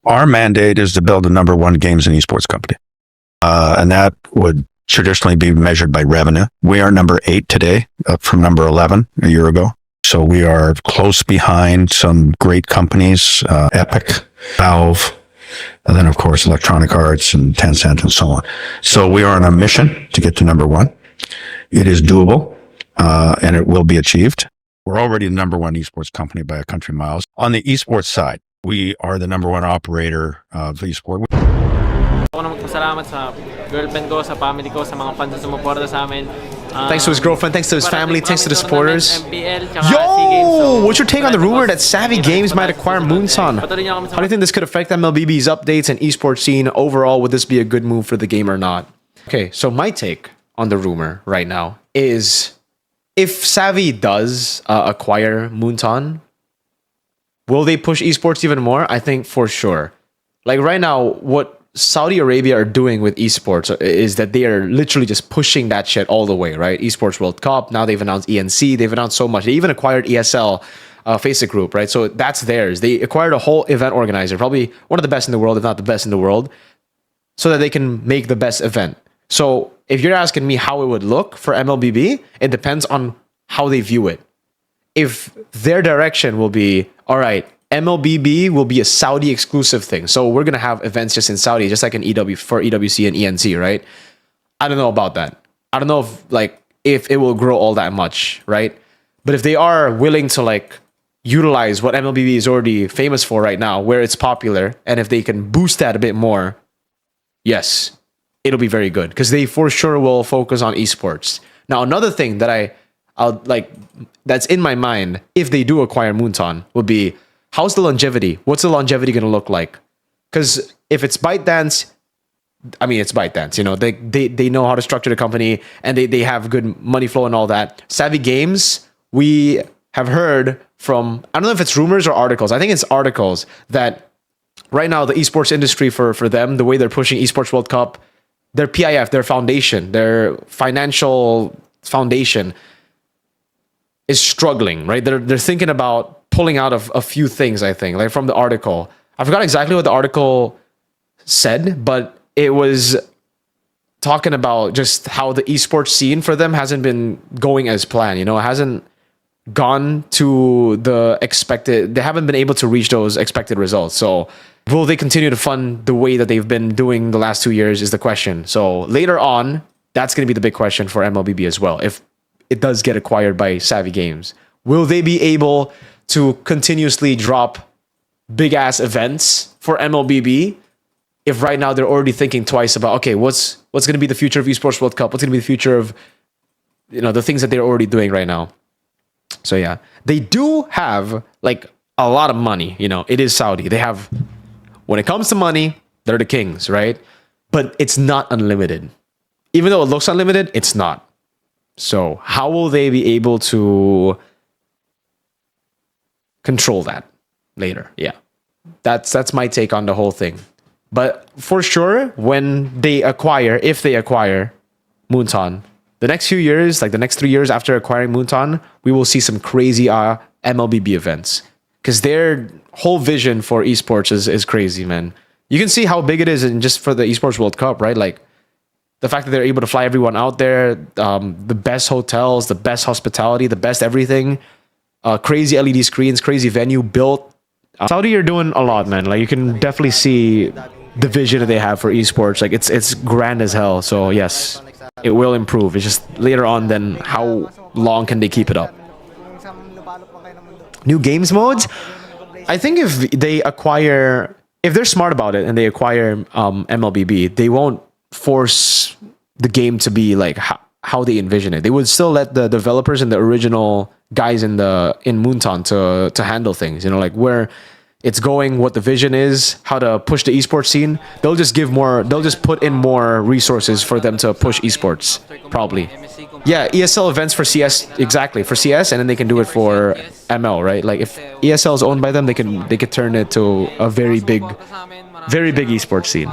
Our mandate is to build the number one games and esports company. And that would traditionally be measured by revenue. We are number 8 today, up from number 11 a year ago. So we are close behind some great companies, Epic, Valve, and then of course Electronic Arts and Tencent and so on. So we are on a mission to get to number 1. It is doable, and it will be achieved. We're already the number 1 esports company by a country miles. On the esports side, we are the number 1 operator of esports. Ako na magpasalamat sa girlfriend ko, sa family ko, sa mga fans na sumuporta sa amin. Thanks to his girlfriend, thanks to his family, thanks to the supporters. Yo! What's your take on the rumor that Savvy Games might acquire Moonton? How do you think this could affect MLBB's updates and esports scene? Overall, would this be a good move for the game or not? Okay, so my take on the rumor right now is if Savvy does acquire Moonton, will they push esports even more? I think for sure. Like right now, what Saudi Arabia are doing with esports is that they are literally just pushing that shit all the way, right? Esports World Cup, now they've announced ENC, they've announced so much. They even acquired ESL, Faceit Group, right? So that's theirs. They acquired a whole event organizer, probably one of the best in the world, if not the best in the world, so that they can make the best event. So if you're asking me how it would look for MLBB, it depends on how they view it. If their direction will be, all right, MLBB will be a Saudi exclusive thing. So we're going to have events just in Saudi, just like an for EWC and ENC, right? I don't know about that. I don't know if it will grow all that much, right? But if they are willing to utilize what MLBB is already famous for right now, where it's popular, and if they can boost that a bit more, yes, it'll be very good because they for sure will focus on esports. Now, another thing that that's in my mind if they do acquire Moonton would be, how's the longevity? What's the longevity going to look like? Because if it's Bytedance, I mean, it's Bytedance. You know, they know how to structure the company and they have good money flow and all that. Savvy Games, we have heard from, I don't know if it's rumors or articles. I think it's articles that right now the esports industry for them, the way they're pushing Esports World Cup, their PIF, their foundation, their financial foundation is struggling, right? They're thinking about pulling out of a few things, I think, like from the article. I forgot exactly what the article said, but it was talking about just how the esports scene for them hasn't been going as planned. You know, it hasn't gone to the expected, they haven't been able to reach those expected results. So will they continue to fund the way that they've been doing the last 2 years is the question. So later on, that's going to be the big question for MLBB as well. If it does get acquired by Savvy Games, will they be able to continuously drop big ass events for MLBB if right now they're already thinking twice about, okay, what's going to be the future of Esports World Cup? What's going to be the future of, you know, the things that they're already doing right now? So yeah, they do have a lot of money. You know, it is Saudi. They have, when it comes to money, they're the kings, right? But it's not unlimited. Even though it looks unlimited, it's not. So how will they be able to control that later? Yeah, that's my take on the whole thing. But for sure, when they acquire, if they acquire Moonton, the next few years, like the next 3 years after acquiring Moonton, we will see some crazy MLBB events because their whole vision for esports is crazy, man. You can see how big it is in just for the Esports World Cup, right? Like the fact that they're able to fly everyone out there, the best hotels, the best hospitality, the best everything. Crazy LED screens, crazy venue built. Saudi are doing a lot, man. Like you can definitely see the vision that they have for esports. Like it's grand as hell. So yes, it will improve. It's just later on, then how long can they keep it up? New games modes? I think if they acquire, if they're smart about it and they acquire MLBB, they won't force the game to be like how they envision it. They would still let the developers and the original guys in Moonton to handle things, you know, like where it's going, what the vision is, how to push the esports scene. They'll just put in more resources for them to push esports, probably. Yeah, ESL events for CS, exactly, for CS, and then they can do it for ML, right? Like if ESL is owned by them, they could turn it to a very big esports scene.